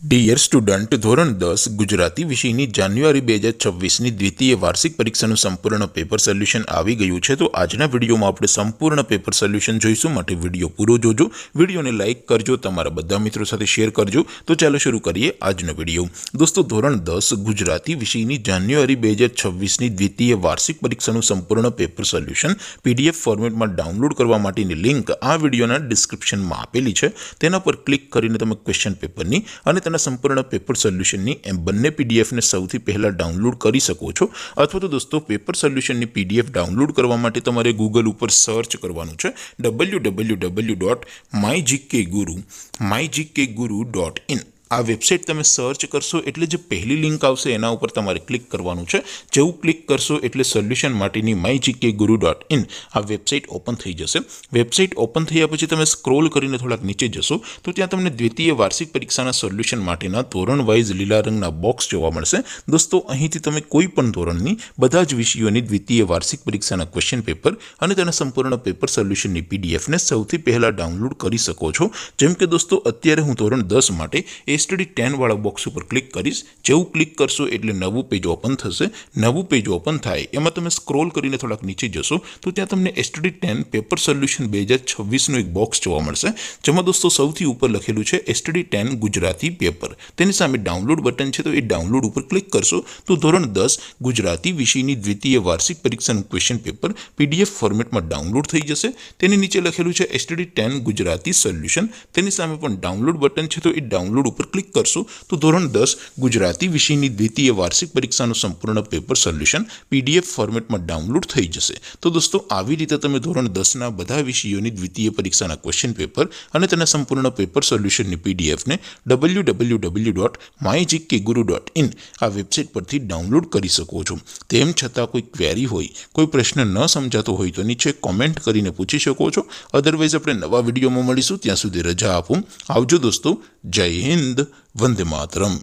Dear student, ધોરણ 10 ગુજરાતી વિષયની જાન્યુઆરી 2026ની દ્વિતીય વાર્ષિક પરીક્ષાનું સંપૂર્ણ પેપર સોલ્યુશન આવી ગયું છે। તો આજના વિડીયોમાં આપણે સંપૂર્ણ પેપર સોલ્યુશન જોઈશું, માટે વિડીયો પૂરો જોજો, વિડીયોને લાઇક કરજો, તમારા બધા મિત્રો સાથે શેર કરજો। તો ચાલો શરૂ કરીએ આજનો વિડીયો। દોસ્તો, ધોરણ 10 ગુજરાતી વિષયની જાન્યુઆરી 2026ની દ્વિતીય વાર્ષિક પરીક્ષાનું સંપૂર્ણ પેપર સોલ્યુશન PDF ફોર્મેટમાં ડાઉનલોડ કરવા માટેની લિંક આ વિડીયોના ડિસ્ક્રિપ્શનમાં આપેલી છે। તેના પર ક્લિક કરીને તમે ક્વેશ્ચન પેપરની અને તેના સંપૂર્ણ પેપર સોલ્યુશનની એમ બંને પીડીએફને સૌથી પહેલાં ડાઉનલોડ કરી શકો છો। અથવા તો દોસ્તો, પેપર સોલ્યુશનની પીડીએફ ડાઉનલોડ કરવા માટે તમારે ગૂગલ ઉપર સર્ચ કરવાનું છે www.mygkguru.in। આ વેબસાઇટ તમે સર્ચ કરશો એટલે જે પહેલી લિંક આવશે એના ઉપર તમારે ક્લિક કરવાનું છે। જેવું ક્લિક કરશો એટલે સોલ્યુશન માટેની mygkguru.in આ વેબસાઇટ ઓપન થઈ જશે। વેબસાઇટ ઓપન થયા પછી તમે સ્ક્રોલ કરીને થોડાક નીચે જશો તો ત્યાં તમને દ્વિતીય વાર્ષિક પરીક્ષાના સોલ્યુશન માટેના ધોરણ વાઇઝ લીલા રંગના બોક્સ જોવા મળશે। દોસ્તો, અહીંથી તમે કોઈ પણ ધોરણની બધા જ વિષયોની દ્વિતીય વાર્ષિક પરીક્ષાના ક્વેશ્ચન પેપર અને તેના સંપૂર્ણ પેપર સોલ્યુશનની પીડીએફને સૌથી પહેલાં ડાઉનલોડ કરી શકો છો। જેમ કે દોસ્તો, અત્યારે હું ધોરણ 10 માટે STD 10 વાળા બોક્સ ઉપર ક્લિક કરીશ। જેવું ક્લિક કરશો એટલે નવું પેજ ઓપન થશે। નવું પેજ ઓપન થાય એમાં તમે સ્ક્રોલ કરીને થોડાક નીચે જશો તો ત્યાં તમને STD 10 પેપર સોલ્યુશન 2026નું એક બોક્સ જોવા મળશે, જેમાં દોસ્તો સૌથી ઉપર લખેલું છે STD 10 ગુજરાતી પેપર। તેની સામે ડાઉનલોડ બટન છે, તો એ ડાઉનલોડ ઉપર ક્લિક કરશો તો ધોરણ 10 ગુજરાતી વિષયની દ્વિતીય વાર્ષિક પરીક્ષાનું ક્વેશ્ચન પેપર PDF ફોર્મેટમાં ડાઉનલોડ થઈ જશે। તેની નીચે લખેલું છે STD 10 ગુજરાતી સોલ્યુશન। તેની સામે પણ ડાઉનલોડ બટન છે, તો એ ડાઉનલોડ ઉપર ક્લિક કરશો તો ધોરણ 10 ગુજરાતી વિષયની દ્વિતીય વાર્ષિક પરીક્ષાનું સંપૂર્ણ પેપર સોલ્યુશન PDF ફોર્મેટમાં ડાઉનલોડ થઈ જશે। તો દોસ્તો, આવી રીતે તમે ધોરણ 10ના બધા વિષયોની દ્વિતીય પરીક્ષાના ક્વેશ્ચન પેપર અને તેના સંપૂર્ણ પેપર સોલ્યુશનની પીડીએફને www.mygkguru.in આ વેબસાઇટ પરથી ડાઉનલોડ કરી શકો છો। તેમ છતાં કોઈ ક્વેરી હોય, કોઈ પ્રશ્ન ન સમજાતો હોય તો નીચે કોમેન્ટ કરીને પૂછી શકો છો। અધરવાઇઝ આપણે નવા વિડીયોમાં મળીશું, ત્યાં સુધી રજા આપો। આવજો દોસ્તો, જય હિન્દ, વંદે માતરમ।